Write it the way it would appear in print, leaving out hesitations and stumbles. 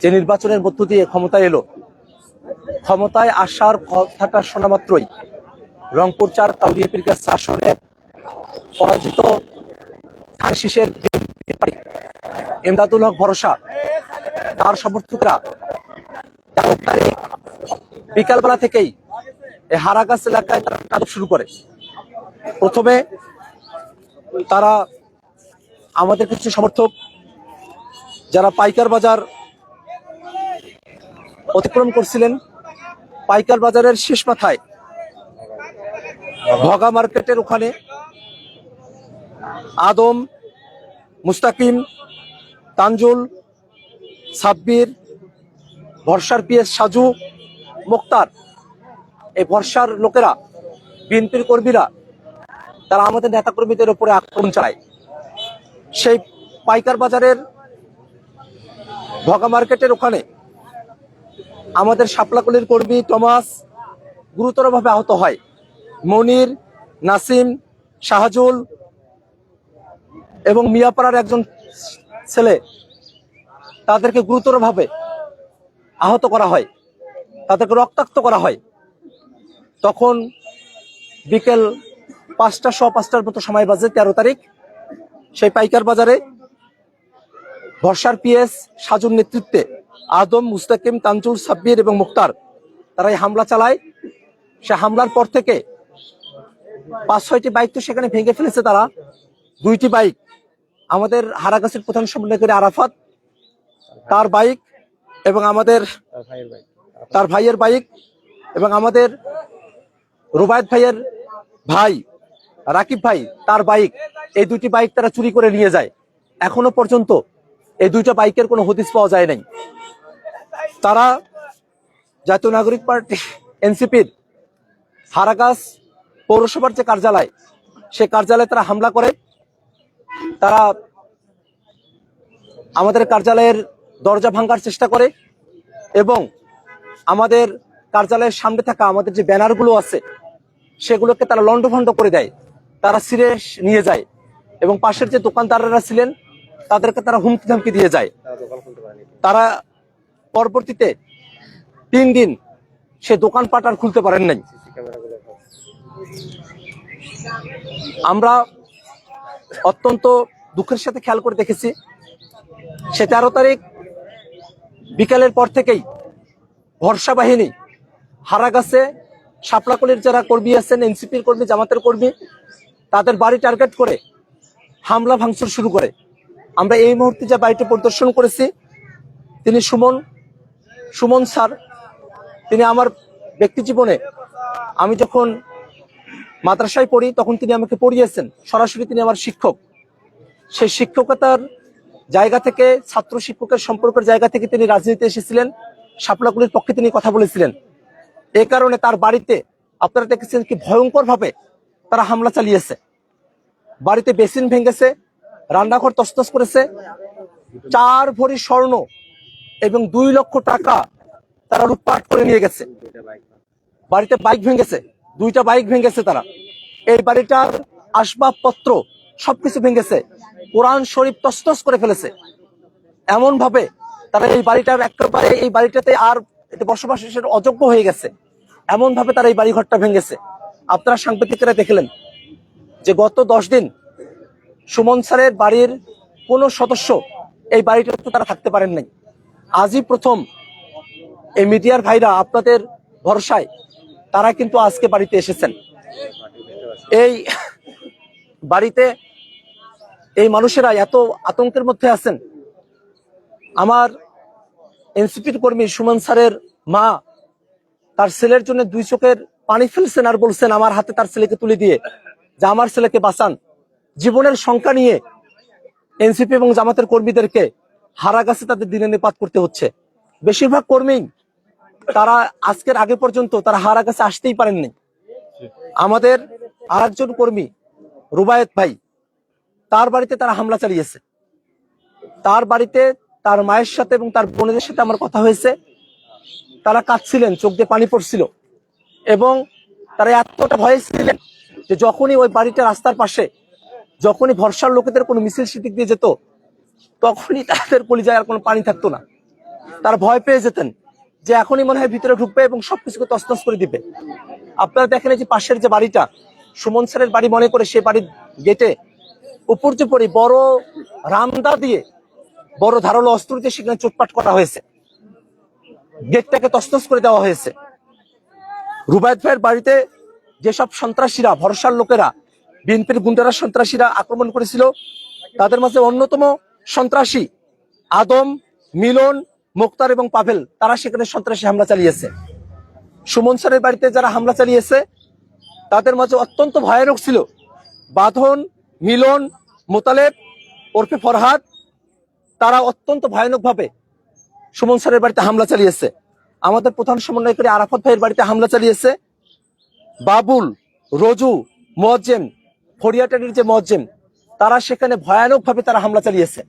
যে নির্বাচনের মধ্য দিয়ে ক্ষমতায় এলো, ক্ষমতায় আসার কথাটা শোনা মাত্রই রংপুর 4 কাউরিয়া পীরগাছ আসনে পরাজিত ধানশীষের এমদাদুল হক ভরসা তার সমর্থকরা বিকালবেলা থেকেই এই হারাগাছ এলাকায় তারা তাণ্ডব শুরু করে। প্রথমে তারা আমাদের কিছু সমর্থক যারা পাইকার বাজার অতিক্রম করছিলেন, পাইকার বাজারের শেষ মাথায় ভগা মার্কেটের ওখানে আদম, মুস্তাকিম, তানজুল, সাব্বির, ভরসার পিএস সাজু, মুক্তার, এই ভরসার লোকেরা, বিএনপির কর্মীরা তারা আমাদের নেতাকর্মীদের উপরে আক্রমণ চালায়। সেই পাইকার বাজারের ভগা মার্কেটের ওখানে আমাদের শাপলাকলির কর্মী টমাস গুরুতরভাবে আহত হয়। মনির, নাসিম, শাহজুল এবং মিয়াপাড়ার একজন ছেলে, তাদেরকে গুরুতরভাবে আহত করা হয়, তাদেরকে রক্তাক্ত করা হয়। তখন বিকেল 5:15 মতো সময় বাজে, 13 তারিখ। সেই পাইকার বাজারে ভরসার পিএস সাজুর নেতৃত্বে আদম, মুস্তাকিম, তানজুল, সাব্বির এবং মুক্তার তারা এই হামলা চালায়। সে হামলার পর থেকে 5-6টি বাইক তো সেখানে ভেঙে ফেলেছে তারা। 2টি বাইক আমাদের হারাগাছের প্রধান সমন্বয়কারী আরাফাত তার বাইক এবং আমাদের তার ভাইয়ের বাইক এবং আমাদের রুবায়েত ভাইয়ের ভাই রাকিব ভাই তার বাইক, এই 2টি বাইক তারা চুরি করে নিয়ে যায়। এখনো পর্যন্ত এই 2টা বাইকের কোনো হদিস পাওয়া যায় নাই। তারা জাতীয় নাগরিক পার্টি এনসিপির হারাগাছ পৌরসভার যে কার্যালয়, সে কার্যালয়ে তারা হামলা করে। তারা আমাদের কার্যালয়ের দরজা ভাঙার চেষ্টা করে এবং আমাদের কার্যালয়ের সামনে থাকা আমাদের যে ব্যানারগুলো আছে সেগুলোকে তারা লন্ডভন্ড করে দেয়, তারা ছিঁড়ে নিয়ে যায় এবং পাশের যে দোকানদাররা ছিলেন তাদেরকে তারা হুমকি ধামকি দিয়ে যায়। তারা পরবর্তীতে 3 দিন সে দোকানপাট আর খুলতে পারেন নাই। আমরা অত্যন্ত দুঃখের সাথে খেয়াল করে দেখেছি, সে 13 তারিখ বিকালের পর থেকেই ভরসা বাহিনী হারাগাছে শাপলাকলির যারা কর্মী আছেন, এনসিপির কর্মী, জামাতের কর্মী, তাদের বাড়ি টার্গেট করে হামলা ভাঙচুর শুরু করে। আমরা এই মুহূর্তে যে বাড়িটি পরিদর্শন করেছি, তিনি সুমন স্যার, তিনি আমার ব্যক্তি জীবনে আমি যখন মাদ্রাসায় পড়ি তখন তিনি আমাকে পড়িয়েছেন, সরাসরি তিনি আমার শিক্ষক। সেই শিক্ষকতার জায়গা থেকে, ছাত্র শিক্ষকের সম্পর্কের জায়গা থেকে তিনি রাজনীতিতে এসেছিলেন, শাপলাকলির পক্ষে তিনি কথা বলেছিলেন। এই কারণে তার বাড়িতে আপনারা দেখেছেন কি ভয়ঙ্কর ভাবে তারা হামলা চালিয়েছে। বাড়িতে বেসিন ভেঙেছে, রান্নাঘর তছনছ করেছে, 4 ভরি স্বর্ণ এবং 2 লক্ষ টাকা তারা লুটপাট করে নিয়ে গেছে। বাড়িতে বাইক ভেঙেছে, 2টা বাইক ভেঙেছে তারা। এই বাড়িটার আসবাবপত্র সবকিছু ভেঙেছে, কোরআন শরীফ তছনছ করে ফেলেছে। এমন ভাবে তারা এই বাড়িটার একেবারে এই বাড়িটাতে আর বসবাসের অযোগ্য হয়ে গেছে, এমন ভাবে তারা এই বাড়িঘরটা ভেঙেছে। আপনারা সাংবাদিকেরা দেখলেন যে গত 10 দিন সুমন স্যারের বাড়ির কোন সদস্য এই বাড়িটাতে তারা থাকতে পারেন নাই। আজই প্রথম এই মিডিয়ার ভাইরা আপনাদের ভরসায় তারা কিন্তু আজকে বাড়িতে এসেছেন। এই বাড়িতে এই মানুষেরা এত আতঙ্কের মধ্যে আছেন। আমার এনসিপির কর্মী সুমন স্যারের মা তার ছেলের জন্য 2 চোখের পানি ফেলছেন আর বলছেন আমার হাতে তার ছেলেকে তুলে দিয়ে যে আমার ছেলেকে বাঁচান। জীবনের শঙ্কা নিয়ে এনসিপি এবং জামাতের কর্মীদেরকে হারাগাছে তাদের দিনে নিপাত করতে হচ্ছে। বেশিরভাগ কর্মী তারা আজকের আগে পর্যন্ত তারা হারাগাছে আসতেই পারেননি। আমাদের আরেকজন কর্মী রুবায়েত ভাই, তার বাড়িতে তারা হামলা চালিয়েছে। তার বাড়িতে তার মায়ের সাথে এবং তার বোনদের সাথে আমার কথা হয়েছে, তারা কাঁদছিলেন, চোখ দিয়ে পানি পড়ছিল এবং তারা এতটা ভয়ে ছিলেন যে যখনই ওই বাড়িটা রাস্তার পাশে, যখনই ভরসার লোকেদের কোনো মিছিল সিটিক দিয়ে যেত, তখনই তাদের কলিজায় আর কোনো পানি থাকতো না। তারা ভয় পেয়ে যেতেন যে এখনই মনে হয় ভিতরে ঢুকবে এবং সবকিছুকে তছনছ করে দিবে। আপনারা দেখেন এই যে পাশের যে বাড়িটা সুমন স্যারের বাড়ি মনে করে সেই বাড়ির গেটে উপর যে পড়ি বড় রামদা দিয়ে বড় ধারালো অস্ত্র দিয়ে সেখানে চোটপাট করা হয়েছে, গেটটাকে তছনছ করে দেওয়া হয়েছে। রুবায়েত ভাইয়ের বাড়িতে যেসব সন্ত্রাসীরা, ভরসার লোকেরা, বিএনপির গুন্ডারা সন্ত্রাসীরা আক্রমণ করেছিল, তাদের মাঝে অন্যতম সন্ত্রাসী আদম, মিলন, মোক্তার এবং পাভেল, তারা সেখানে সন্ত্রাসী হামলা চালিয়েছে। সুমন স্যারের বাড়িতে যারা হামলা চালিয়েছে তাদের মাঝে অত্যন্ত ভয়ানক ছিল বাঁধন, মিলন, মোতালেব ওরফে ফরহাদ। তারা অত্যন্ত ভয়ানক ভাবে সুমন স্যারের বাড়িতে হামলা চালিয়েছে। আমাদের প্রধান সমন্বয়কারী আরাফাত ভাইয়ের বাড়িতে হামলা চালিয়েছে। বাবুল, রজু, মোয়াজ্জেম, ফরিয়াটারির যে মোয়াজ্জেম, তারা সেখানে ভয়ানক ভাবে তারা হামলা চালিয়েছে।